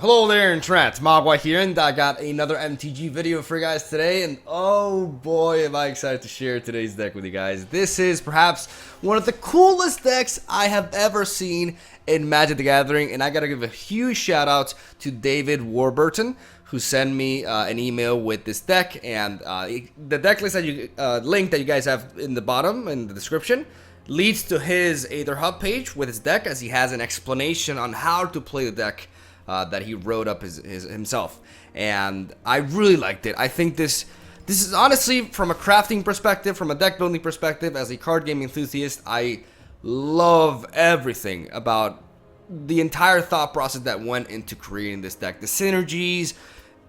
Hello there, Entrance. MegaMogwai here, and I got another MTG video for you guys today, and oh boy am I excited to share today's deck with you guys. This is perhaps one of the coolest decks I have ever seen in Magic the Gathering, and I gotta give a huge shout out to David Warburton, who sent me an email with this deck, and the deck list link that you guys have in the bottom in the description leads to his Aether Hub page with his deck, as he has an explanation on how to play the deck that he wrote up himself, and I really liked it. I think this is honestly, from a crafting perspective, from a deck building perspective, as a card game enthusiast, I love everything about the entire thought process that went into creating this deck. The synergies,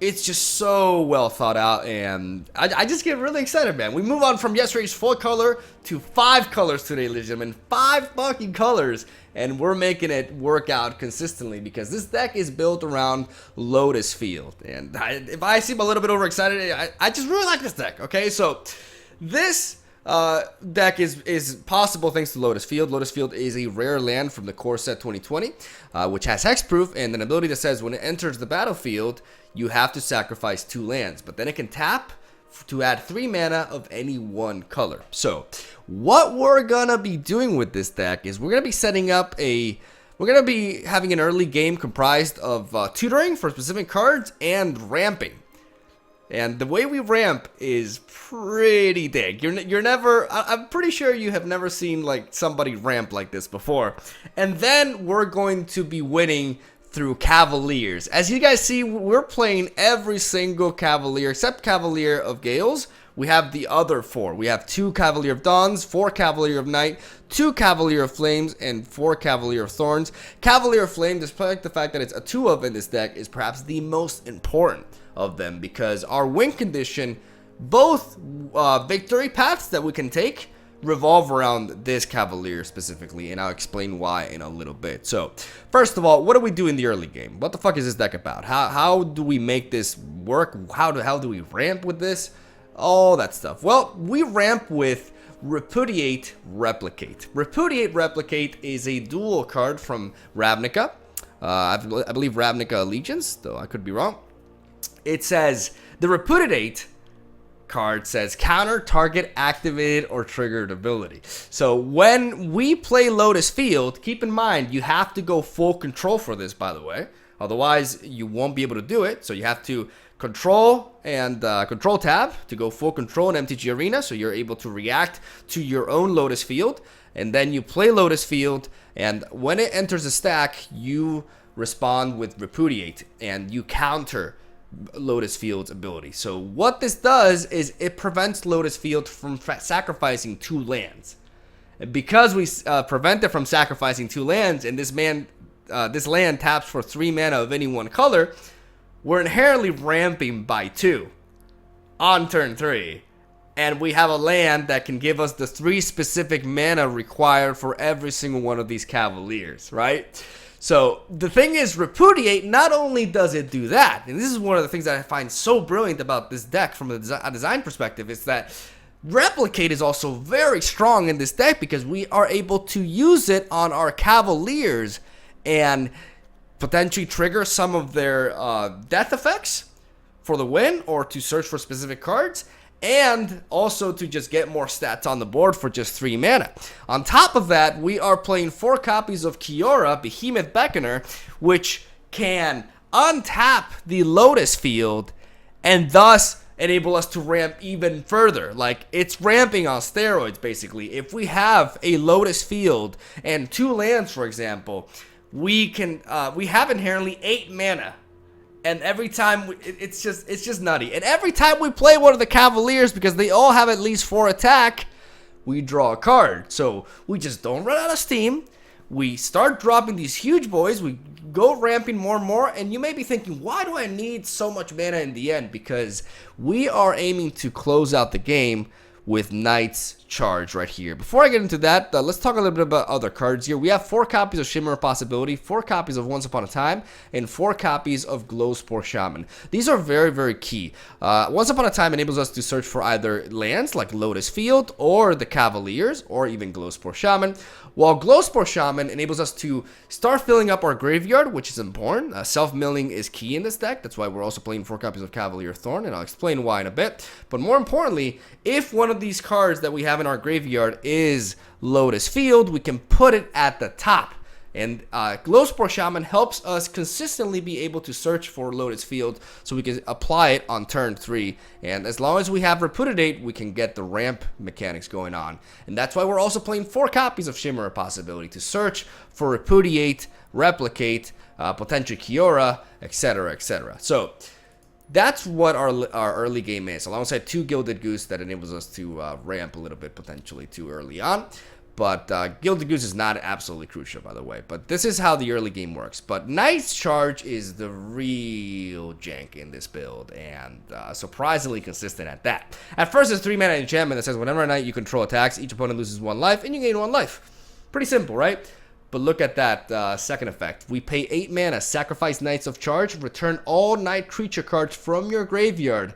it's just so well thought out, and I just get really excited, man. We move on from yesterday's 4 color to 5 colors today, ladies and gentlemen. 5 fucking colors, and we're making it work out consistently because this deck is built around Lotus Field. And if I seem a little bit overexcited, I just really like this deck, okay? So this deck is possible thanks to Lotus Field. Lotus Field is a rare land from the core set 2020, which has hexproof and an ability that says when it enters the battlefield, you have to sacrifice 2 lands, but then it can tap to add 3 mana of any one color. So what we're gonna be doing with this deck is we're gonna be setting up we're gonna be having an early game comprised of tutoring for specific cards and ramping. And the way we ramp is pretty big. You're never, I'm pretty sure you have never seen like somebody ramp like this before. And then we're going to be winning through Cavaliers. As you guys see, we're playing every single Cavalier except Cavalier of Gales. We have the other 4. We have 2 Cavalier of Dawns, 4 Cavalier of Night, 2 Cavalier of Flames, and 4 Cavalier of Thorns. Cavalier of Flame, despite the fact that it's a 2 of in this deck, is perhaps the most important of them because our win condition, both victory paths that we can take, revolve around this Cavalier specifically, and I'll explain why in a little bit. So first of all, what do we do in the early game? What the fuck is this deck about? How do we make this work? How do we ramp with this? All that stuff. Well, we ramp with Repudiate Replicate. Repudiate Replicate is a dual card from Ravnica. I believe Ravnica Allegiance, though I could be wrong. It says, the Repudiate card says counter target activated or triggered ability. So when we play Lotus Field, keep in mind you have to go full control for this, by the way. Otherwise, you won't be able to do it. So you have to control and control tab to go full control in MTG Arena, so you're able to react to your own Lotus Field. And then you play Lotus Field, and when it enters the stack, you respond with Repudiate, and you counter Lotus Field's ability. So what this does is it prevents Lotus Field from sacrificing 2 lands. And because we prevent it from sacrificing 2 lands, and this land taps for 3 mana of any one color, we're inherently ramping by 2 on turn 3. And we have a land that can give us the 3 specific mana required for every single one of these Cavaliers, right? So the thing is, Repudiate, not only does it do that, and this is one of the things that I find so brilliant about this deck from a design perspective, is that Replicate is also very strong in this deck because we are able to use it on our Cavaliers and potentially trigger some of their death effects for the win, or to search for specific cards, and also to just get more stats on the board for just 3 mana. On top of that, we are playing 4 copies of Kiora, Behemoth Beckoner, which can untap the Lotus Field and thus enable us to ramp even further. Like, it's ramping on steroids, basically. If we have a Lotus Field and 2 lands, for example, we have inherently 8 mana. And every time, it's just nutty. And every time we play one of the Cavaliers, because they all have at least 4 attack, we draw a card. So we just don't run out of steam. We start dropping these huge boys. We go ramping more and more. And you may be thinking, why do I need so much mana in the end? Because we are aiming to close out the game with Knight's Charge right here. Before I get into that, let's talk a little bit about other cards here. We have 4 copies of Shimmer of Possibility, 4 copies of Once Upon a Time, and 4 copies of Glowspore Shaman. These are very, very key. Once Upon a Time enables us to search for either lands like Lotus Field or the Cavaliers or even Glowspore Shaman, while Glowspore Shaman enables us to start filling up our graveyard, which is important. Self-milling is key in this deck. That's why we're also playing 4 copies of Cavalier Thorn, and I'll explain why in a bit. But more importantly, if one of these cards that we have in our graveyard is Lotus Field, we can put it at the top. And Glowspore Shaman helps us consistently be able to search for Lotus Field so we can apply it on turn 3. And as long as we have Repudiate, we can get the ramp mechanics going on. And that's why we're also playing 4 copies of Shimmer of Possibility to search for Repudiate, Replicate, potential Kiora, etc., etc. So that's what our early game is, alongside 2 Gilded Goose that enables us to ramp a little bit potentially too early on. But Gilded Goose is not absolutely crucial, by the way. But this is how the early game works. But Knight's Charge is the real jank in this build, and surprisingly consistent at that. At first, it's 3-mana enchantment that says whenever a knight you control attacks, each opponent loses 1 life, and you gain 1 life. Pretty simple, right? But look at that second effect. We pay 8 mana, sacrifice Knights of Charge, return all knight creature cards from your graveyard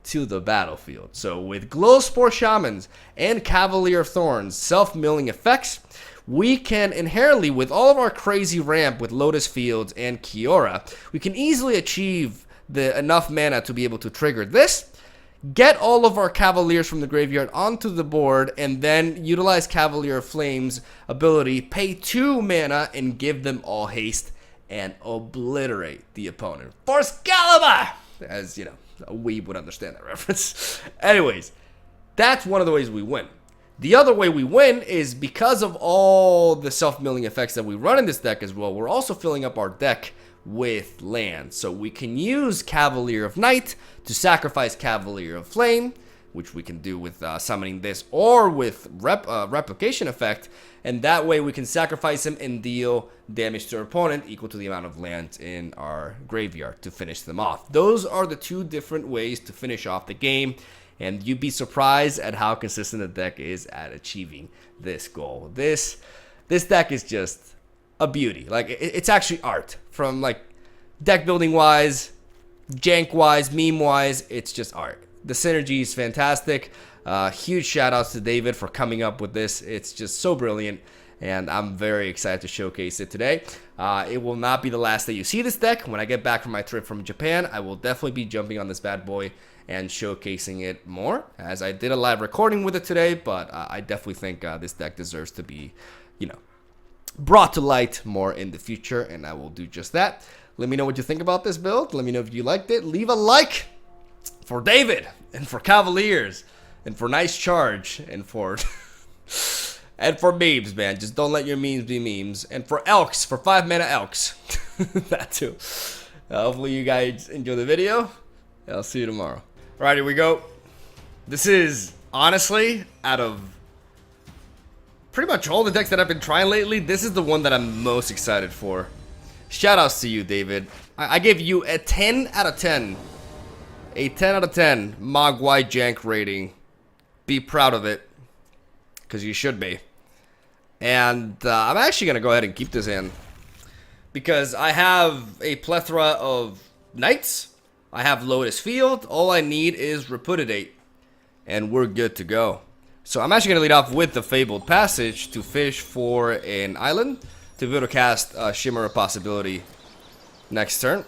to the battlefield. So with Glowspore Shamans and Cavalier Thorns self-milling effects, we can inherently, with all of our crazy ramp with Lotus Fields and Kiora, we can easily achieve enough mana to be able to trigger this, get all of our Cavaliers from the graveyard onto the board, and then utilize Cavalier Flame's ability, pay 2 mana, and give them all haste and obliterate the opponent. For Excalibur! As, you know, a weeb would understand that reference. Anyways, that's one of the ways we win. The other way we win is because of all the self-milling effects that we run in this deck as well, we're also filling up our deck with land. So we can use Cavalier of Night to sacrifice Cavalier of Flame, which we can do with summoning this or with replication effect, and that way we can sacrifice him and deal damage to our opponent equal to the amount of lands in our graveyard to finish them off. Those are the 2 different ways to finish off the game, and you'd be surprised at how consistent the deck is at achieving this goal. This deck is just a beauty. Like, it's actually art. From like deck building wise, jank wise, meme wise, it's just art. The synergy is fantastic. Huge shout outs to David for coming up with this. It's just so brilliant, and I'm very excited to showcase it today. It will not be the last that you see this deck. When I get back from my trip from Japan, I will definitely be jumping on this bad boy and showcasing it more, as I did a live recording with it today, but I definitely think this deck deserves to be, you know, brought to light more in the future, and I will do just that. Let me know what you think about this build. Let me know if you liked it. Leave a like for David, and for Cavaliers, and for Knight's Charge, and for and for memes, man. Just don't let your memes be memes. And for Elks, for 5 mana Elks. That too. Hopefully you guys enjoy the video. I'll see you tomorrow. Alright, here we go. This is, honestly, out of pretty much all the decks that I've been trying lately, this is the one that I'm most excited for. Shoutouts to you, David. I gave you a 10 out of 10. A 10 out of 10 Mogwai jank rating. Be proud of it, because you should be. And I'm actually going to go ahead and keep this in, because I have a plethora of Knights. I have Lotus Field. All I need is Repudiate, and we're good to go. So I'm actually going to lead off with the Fabled Passage to fish for an island to be able to cast Shimmer of Possibility next turn.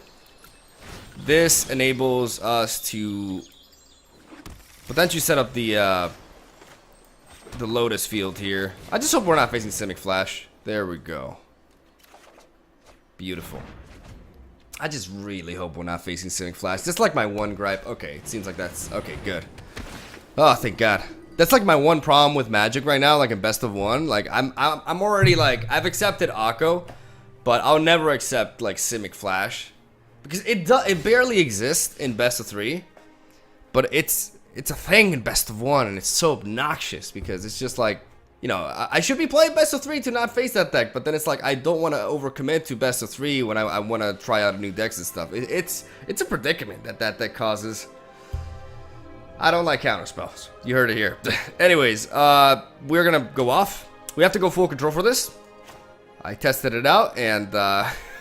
This enables us to potentially set up the Lotus Field here. I just hope we're not facing Simic Flash. There we go. Beautiful. I just really hope we're not facing Simic Flash. That's like my one gripe. Okay, it seems like that's... Okay, good. Oh, thank God. That's like my one problem with Magic right now, like in best of one. Like, I'm already like... I've accepted Akko, but I'll never accept like Simic Flash. Because it barely exists in best of 3. But it's a thing in best of 1, and it's so obnoxious because it's just like, you know, I should be playing best of 3 to not face that deck, but then it's like I don't want to overcommit to best of 3 when I want to try out new decks and stuff. It's a predicament that deck causes. I don't like counter spells. You heard it here. Anyways, we're gonna go off. We have to go full control for this. I tested it out and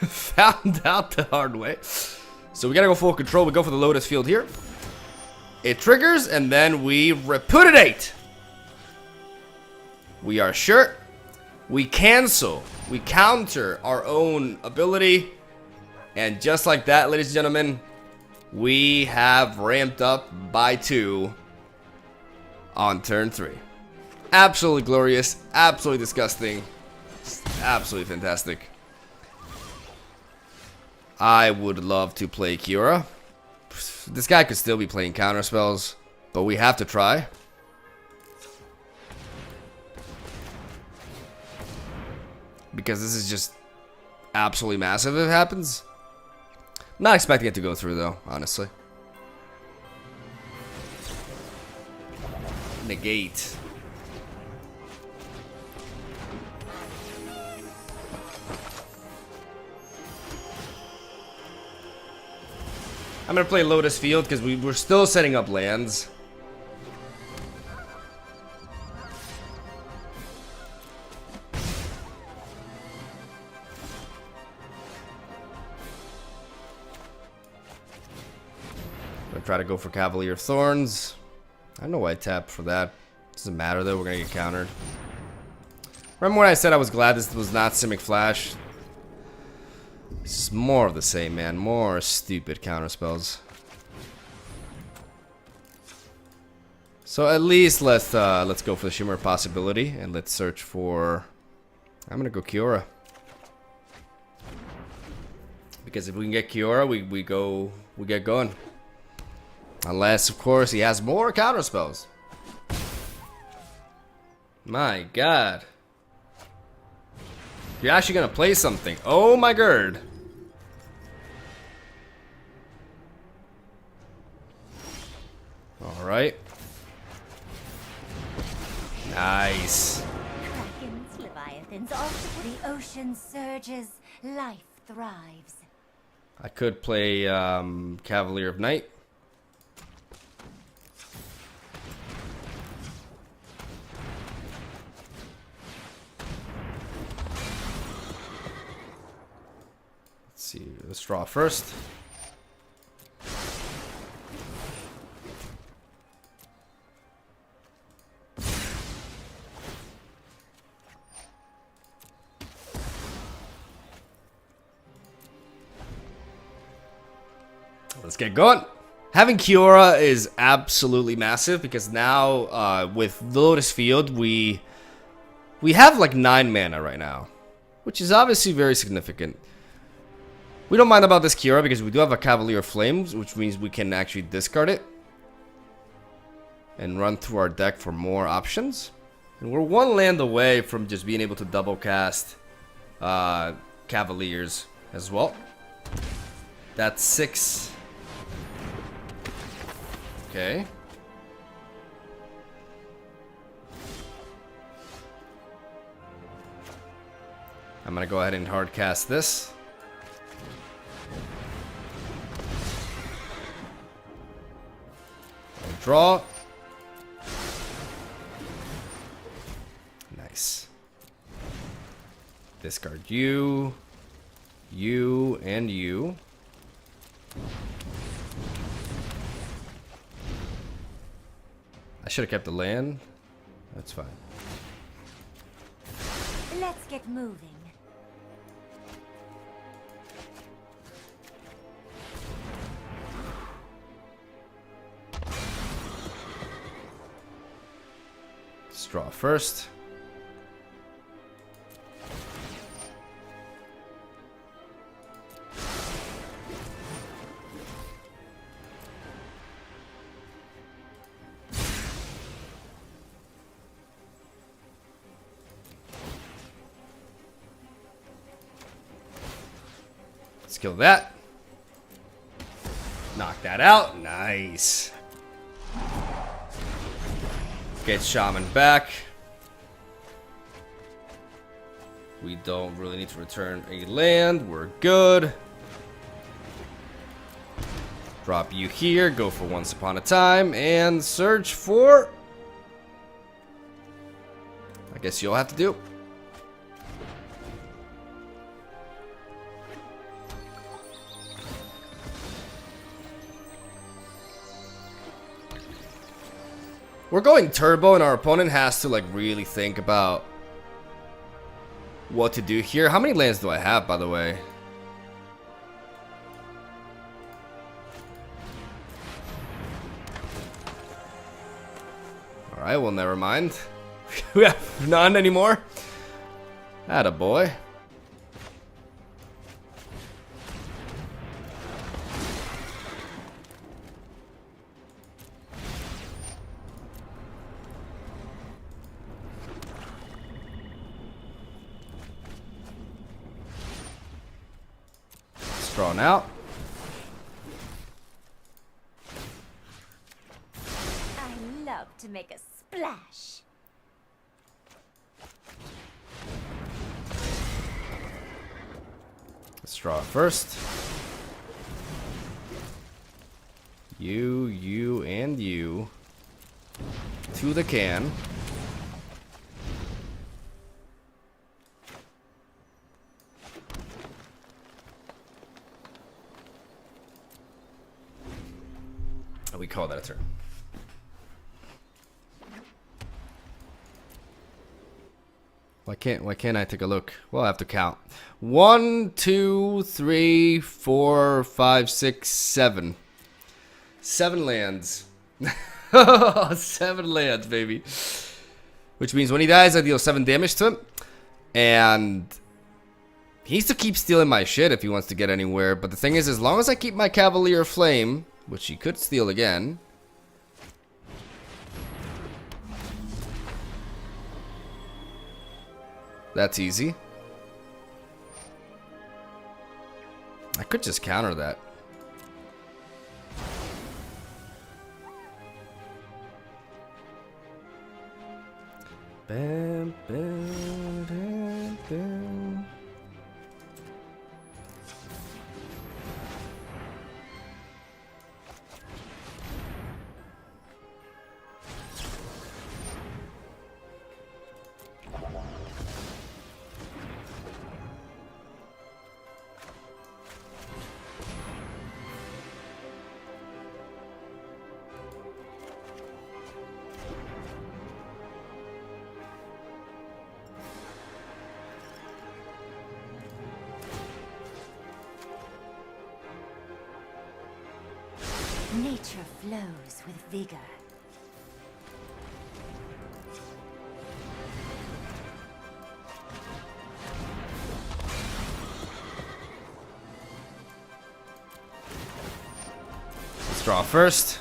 found out the hard way. So we gotta go full control. We go for the Lotus field here. It triggers and then we repudiate. We are sure. We cancel. We counter our own ability. And just like that, ladies and gentlemen, we have ramped up by 2 on turn 3. Absolutely glorious. Absolutely disgusting. Absolutely fantastic. I would love to play Kiora. This guy could still be playing counter spells, but we have to try. Because this is just absolutely massive if it happens. Not expecting it to go through though, honestly. Negate. I'm gonna play Lotus Field because we're still setting up lands. I'm gonna try to go for Cavalier of Thorns. I know why I tapped for that. Doesn't matter though, we're gonna get countered. Remember when I said I was glad this was not Simic Flash? This is more of the same, man. More stupid counter spells. So at least let's go for the Shimmer possibility and let's search for. I'm gonna go Kiora. Because if we can get Kiora, we get going. Unless, of course, he has more counter spells. My God. You're actually gonna play something. Oh my God. Alright. Nice. Dragons, leviathans, the ocean surges, life thrives. I could play Cavalier of Night. Let's see, let's draw first. Let's get going. Having Kiora is absolutely massive because now with Lotus Field we have like 9 mana right now, which is obviously very significant. We don't mind about this Kiora because we do have a Cavalier of Flames, which means we can actually discard it and run through our deck for more options. And we're 1 land away from just being able to double cast Cavaliers as well. That's 6. Okay. I'm gonna go ahead and hard cast this. I'll draw. Nice. Discard you, and you. I should have kept the land. That's fine. Let's get moving. Let's draw first. Let's kill that. Knock that out. Nice. Get Shaman back. We don't really need to return a land. We're good. Drop you here, go for Once Upon a Time, and search for... I guess you'll have to do. We're going turbo and our opponent has to like really think about what to do here. How many lands do I have, by the way? Alright, well, never mind. We have none anymore. Attaboy. Drawn out. I love to make a splash. Let's draw it first. You, and you. To the can. We call that a turn. Why can't I take a look? Well, I have to count. 1, 2, 3, 4, 5, 6, 7. 7 lands. 7 lands, baby. Which means when he dies, I deal 7 damage to him. And he needs to keep stealing my shit if he wants to get anywhere. But the thing is, as long as I keep my Cavalier Flame, which he could steal again. That's easy. I could just counter that. Bam, bam, bam, bam. Nature flows with vigor. Let's draw first.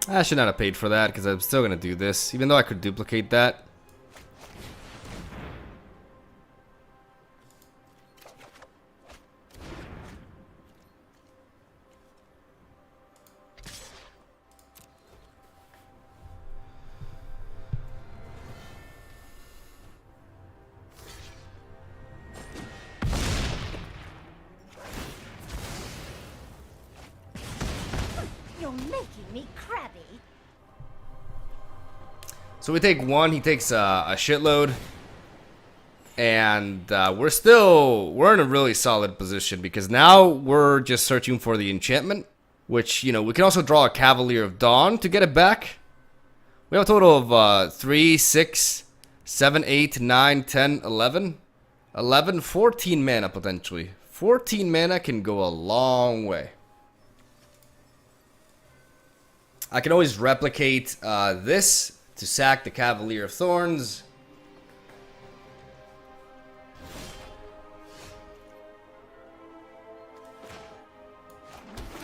I should not have paid for that because I'm still going to do this, even though I could duplicate that. You're making me crabby. So we take one, he takes a shitload. And we're in a really solid position because now we're just searching for the enchantment, which, you know, we can also draw a Cavalier of Dawn to get it back. We have a total of 3, 6, 7, 8, 9, 10, 11. 11, 14 mana potentially. 14 mana can go a long way. I can always replicate this to sack the Cavalier of Thorns.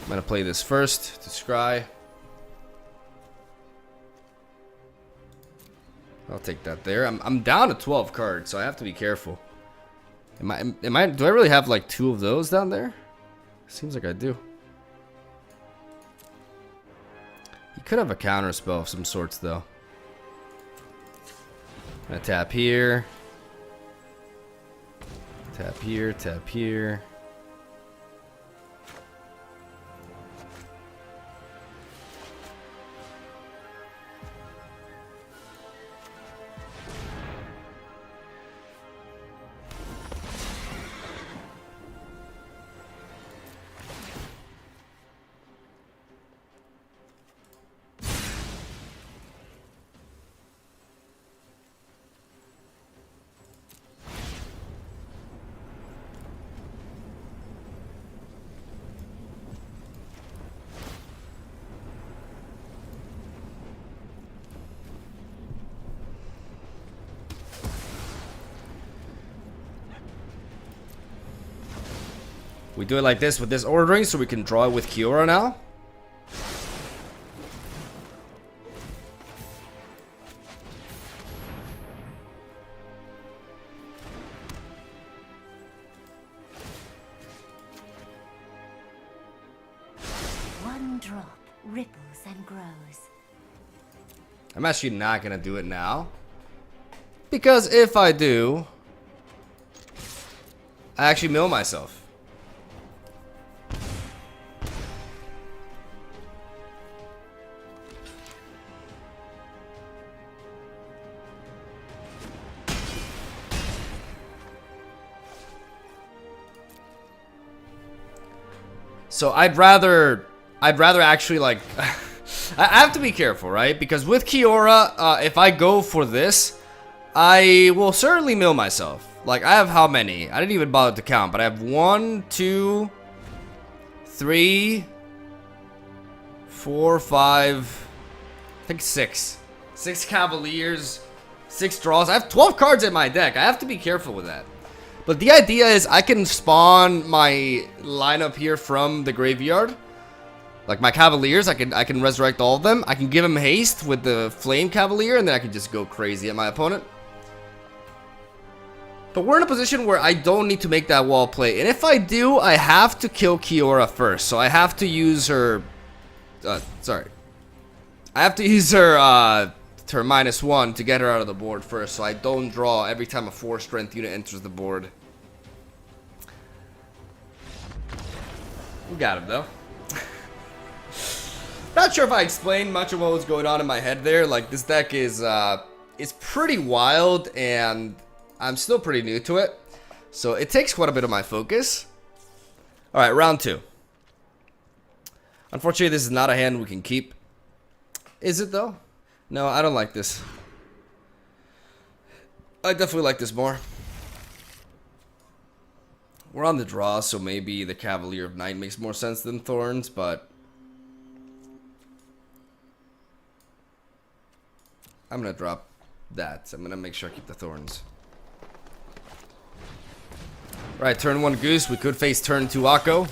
I'm gonna play this first to scry. I'll take that there. I'm down to 12 cards, so I have to be careful. Do I really have like 2 of those down there? Seems like I do. He could have a counter spell of some sorts though. I'm gonna tap here. Tap here, tap here. We do it like this with this ordering so we can draw it with Kiora now. One drop ripples and grows. I'm actually not gonna do it now. Because if I do, I actually mill myself. So I'd rather actually like I have to be careful, right? Because with Kiora, if I go for this, I will certainly mill myself. Like I have how many? I didn't even bother to count, but I have 1, 2, 3, 4, 5, I think 6. 6 Cavaliers, 6 draws. I have 12 cards in my deck. I have to be careful with that. But the idea is I can spawn my lineup here from the graveyard. Like my Cavaliers, I can resurrect all of them. I can give him haste with the Flame Cavalier, and then I can just go crazy at my opponent. But we're in a position where I don't need to make that wall play. And if I do, I have to kill Kiora first. So I have to use her... sorry. I have to use her her -1 to get her out of the board first, so I don't draw every time a 4 strength unit enters the board. We got him though. Not sure if I explained much of what was going on in my head there. Like this deck is pretty wild, and I'm still pretty new to it, so it takes quite a bit of my focus. All right, round 2. Unfortunately, this is not a hand we can keep. Is it though? No, I don't like this. I definitely like this more. We're on the draw, so maybe the Cavalier of Night makes more sense than Thorns, but I'm gonna drop that. I'm gonna make sure I keep the Thorns. Right, turn 1 Goose. We could face turn 2 Akko.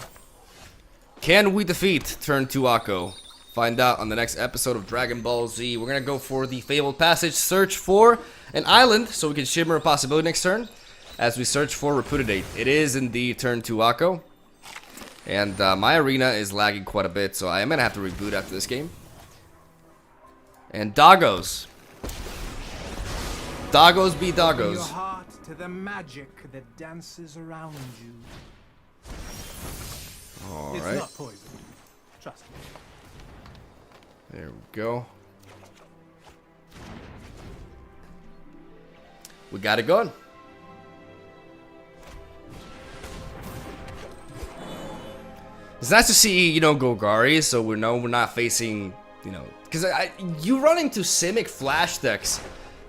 Can we defeat turn 2 Akko? Find out on the next episode of Dragon Ball Z. We're gonna go for the Fabled Passage, search for an island so we can shimmer a possibility next turn as we search for Repudiate. It is indeed turn 2 Akko, and my arena is lagging quite a bit, so I am gonna have to reboot after this game. And doggos be doggos. Your heart to the magic that dances around you. All it's right. not poison. Trust me. There we go. We got it going. It's nice to see, you know, Golgari, so we're not facing, you know, because you run into Simic flash decks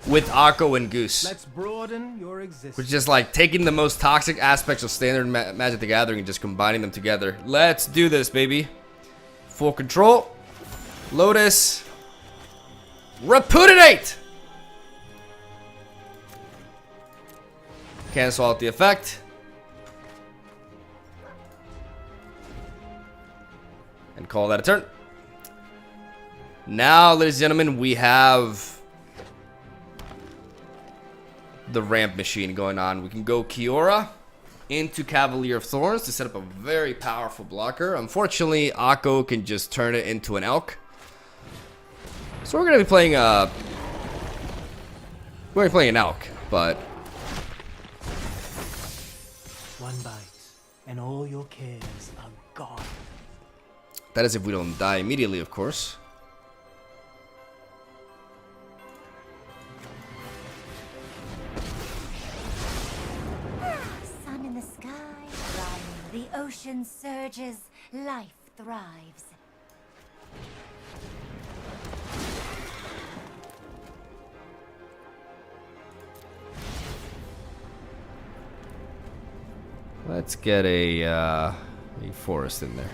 with Akko and Goose. Let's broaden your existence. Which is just like taking the most toxic aspects of standard Magic the Gathering and just combining them together. Let's do this, baby. Full control. Lotus. Repudiate! Cancel out the effect. And call that a turn. Now, ladies and gentlemen, we have the ramp machine going on. We can go Kiora into Cavalier of Thorns to set up a very powerful blocker. Unfortunately, Akko can just turn it into an elk. So we're gonna be playing an elk, but One bite, and all your cares are gone. that is if we don't die immediately, of course. Sun in the sky, run. The ocean surges, life thrives. Let's get a forest in there.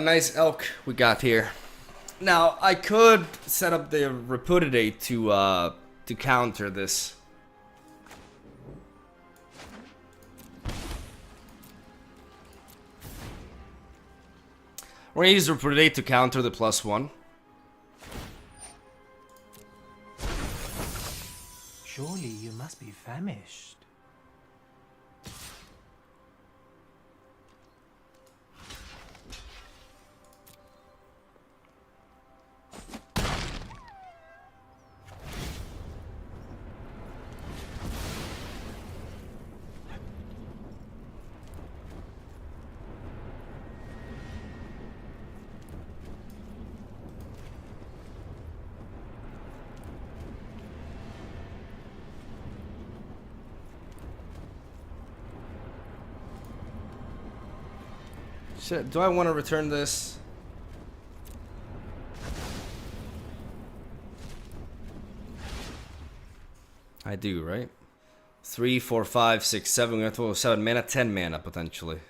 Nice elk we got here. Now I could set up the Repudiate to counter this. We're gonna use Repudiate to counter the +1. Surely you must be famished. Shit, do I want to return this? I do, right? 3, 4, 5, 6, 7. We have to 7 mana, 10 mana potentially.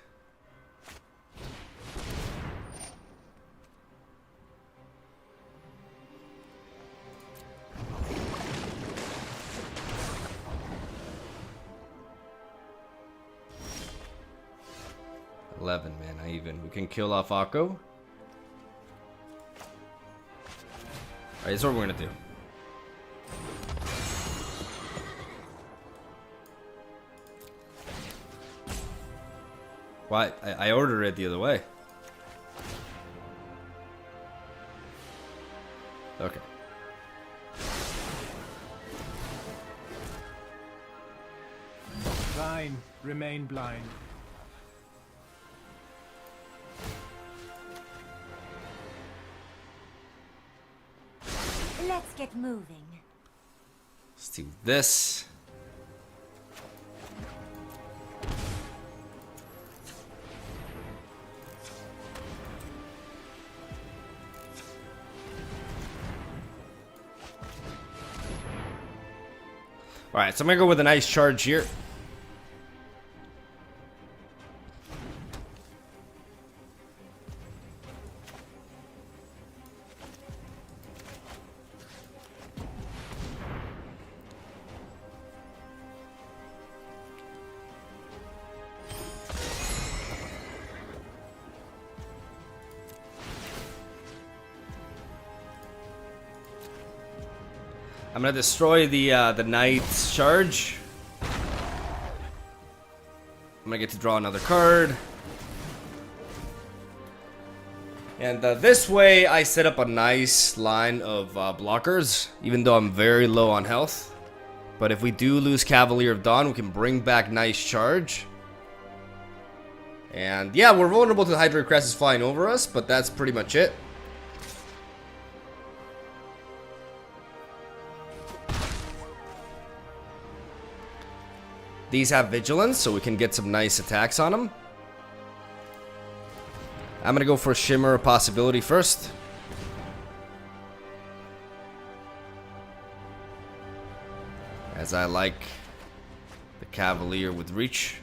Man, even. We can kill off Akko. Alright, that's what we're gonna do. Why? I ordered it the other way. Okay. Fine, remain blind. Let's get moving. Let's do this. Alright, so I'm gonna go with a nice charge here. I'm gonna destroy the knight's charge. I'm gonna get to draw another card. And this way I set up a nice line of blockers, even though I'm very low on health. But if we do lose Cavalier of Dawn, we can bring back nice charge. And yeah, we're vulnerable to the Hydra Crest flying over us, but that's pretty much it. These have vigilance, so we can get some nice attacks on them. I'm gonna go for Shimmer Possibility first. as I like the Cavalier with reach.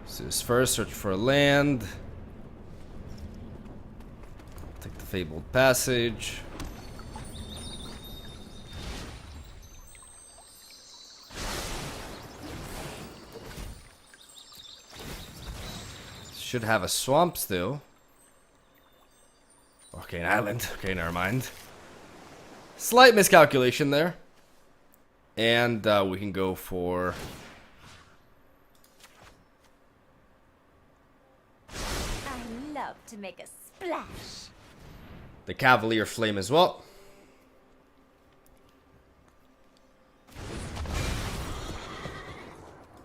So this first, search for a land. Take the Fabled Passage. Should have a swamp still. Okay, an island. Okay, never mind. Slight miscalculation there. And we can go for... I love to make a splash. the Cavalier Flame as well.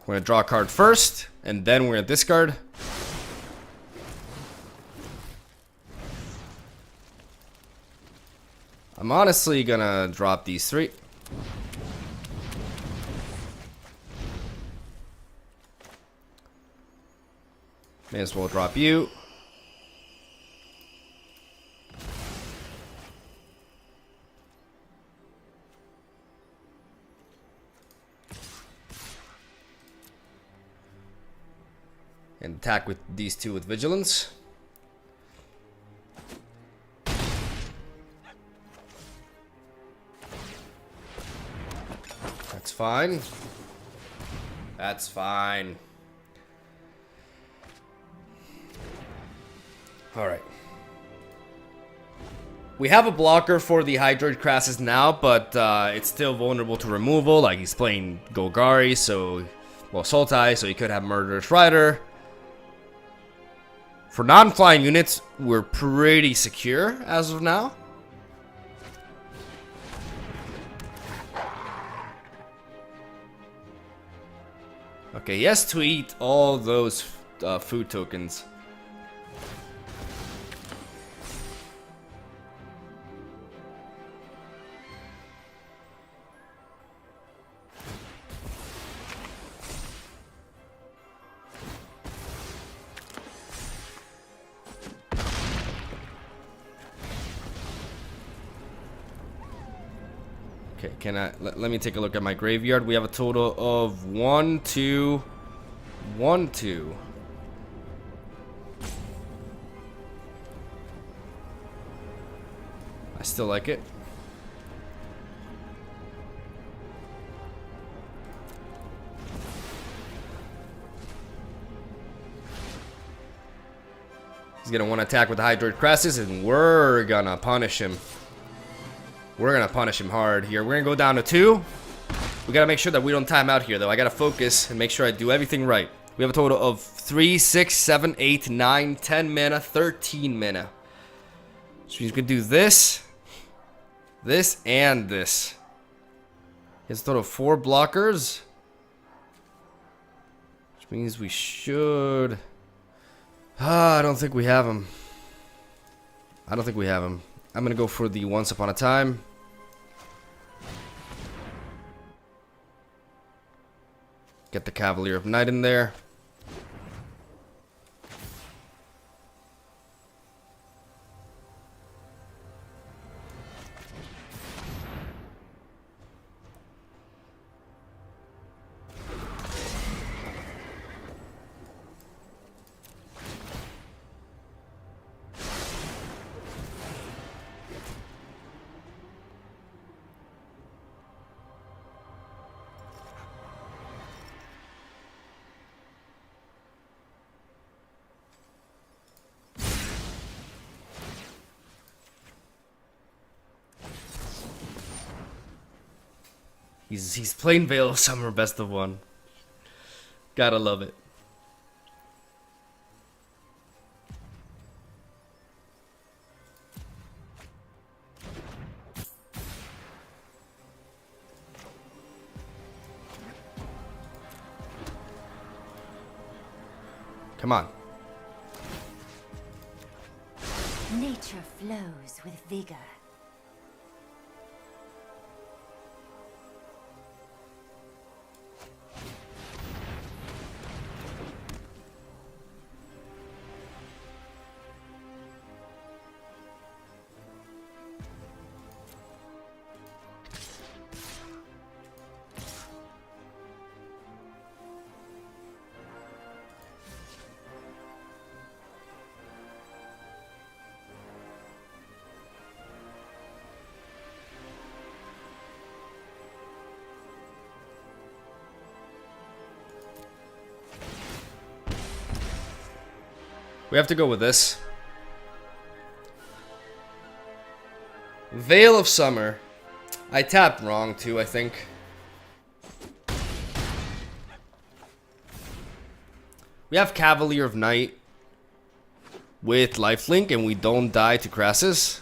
We're going to draw a card first, and then we're going to discard. I'm honestly going to drop these three. May as well drop you. And attack with these two with Vigilance. That's fine. That's fine. Alright. We have a blocker for the Hydroid Crassus now, but it's still vulnerable to removal. Like, he's playing Golgari, so... Well, Sultai, so he could have Murderous Rider. For non-flying units, we're pretty secure as of now. Okay, he has to eat all those food tokens. Okay, can I let me take a look at my graveyard. We have a total of 1, 2, 1, 2. I still like it. He's gonna want to attack with the Hydroid Crassus, and we're gonna punish him. We're gonna punish him hard here. We're gonna go down to 2. We gotta make sure that we don't time out here, though. I gotta focus and make sure I do everything right. We have a total of 3, 6, 7, 8, 9, 10 mana, 13 mana. So he's gonna do this, this, and this. He has a total of 4 blockers, which means we should. I don't think we have him. I don't think we have him. I'm gonna go for the Once Upon a Time. Get the Cavalier of Night in there. He's playing Veil of Summer best of 1. Gotta love it. Come on. Nature flows with vigor. We have to go with this. Veil of Summer. I tapped wrong too, I think. We have Cavalier of Night with lifelink, and we don't die to Crassus.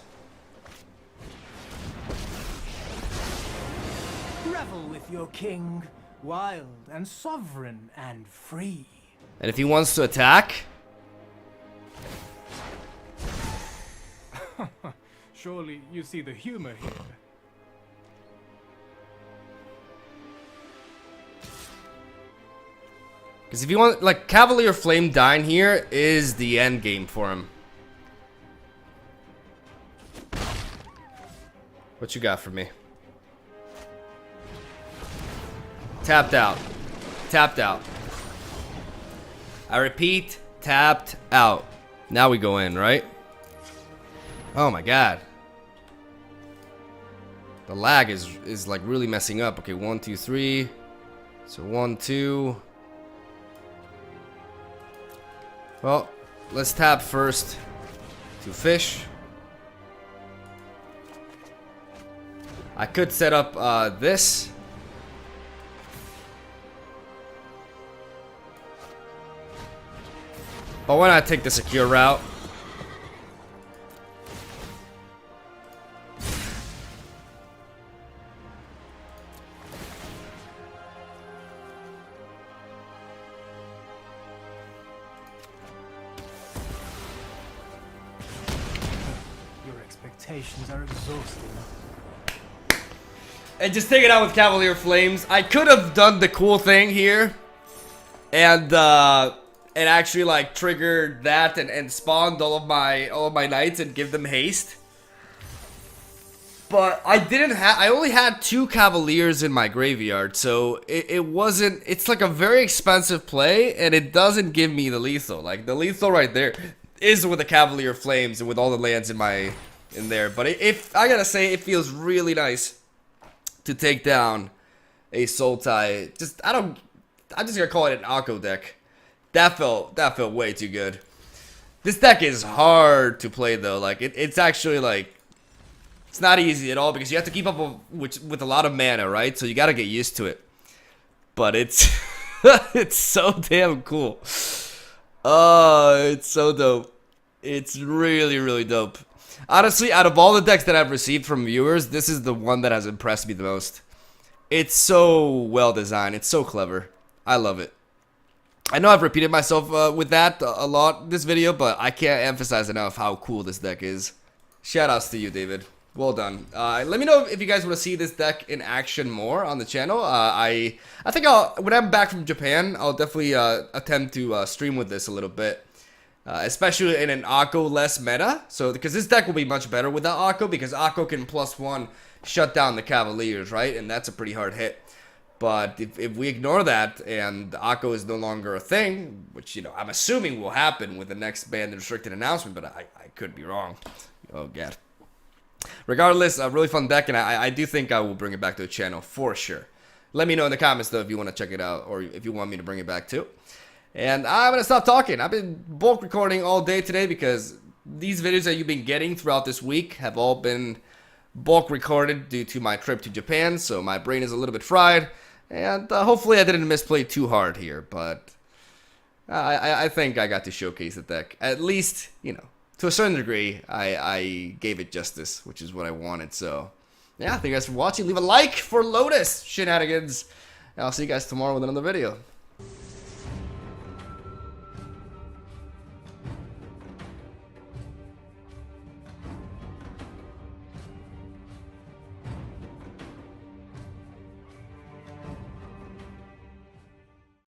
Revel with your king, wild and sovereign and free. And if he wants to attack, Surely you see the humor here. because if you want, like, Cavalier Flame dying here is the end game for him. What you got for me? Tapped out. Tapped out. I repeat, tapped out. Now we go in, right? Oh my god. The lag is like really messing up. Okay, 1, 2, 3. So 1, 2. Well, let's tap first to fish. I could set up this. But why not take the secure route? Your expectations are exhausting. And just take it out with Cavalier Flames. I could have done the cool thing here. And actually like triggered that and spawned all of my knights and give them haste. But I didn't have, I only had 2 Cavaliers in my graveyard, so it wasn't, it's like a very expensive play, and it doesn't give me the lethal. Like, the lethal right there is with the Cavalier Flames and with all the lands in there. But if I gotta say, it feels really nice to take down a Sultai. I'm just gonna call it an Akko deck. That felt way too good. This deck is hard to play though. Like, it's actually like, it's not easy at all because you have to keep up with a lot of mana, right? So you gotta get used to it. But it's it's so damn cool. Oh, it's so dope. It's really, really dope. Honestly, out of all the decks that I've received from viewers, this is the one that has impressed me the most. It's so well designed. It's so clever. I love it. I know I've repeated myself with that a lot this video, but I can't emphasize enough how cool this deck is. Shoutouts to you, David. Well done. Let me know if you guys want to see this deck in action more on the channel. I think when I'm back from Japan, I'll definitely attempt to stream with this a little bit. Especially in an Akko-less meta. So, because this deck will be much better without Akko, because Akko can +1 shut down the Cavaliers, right? And that's a pretty hard hit. But if we ignore that and Akko is no longer a thing, which, you know, I'm assuming will happen with the next banned and restricted announcement, but I could be wrong. Oh, God. Regardless, a really fun deck, and I do think I will bring it back to the channel for sure. Let me know in the comments, though, if you want to check it out or if you want me to bring it back, too. And I'm going to stop talking. I've been bulk recording all day today because these videos that you've been getting throughout this week have all been bulk recorded due to my trip to Japan, so my brain is a little bit fried. And hopefully I didn't misplay too hard here, but I think I got to showcase the deck. At least, you know, to a certain degree, I gave it justice, which is what I wanted. So, yeah, thank you guys for watching. Leave a like for Lotus shenanigans. And I'll see you guys tomorrow with another video.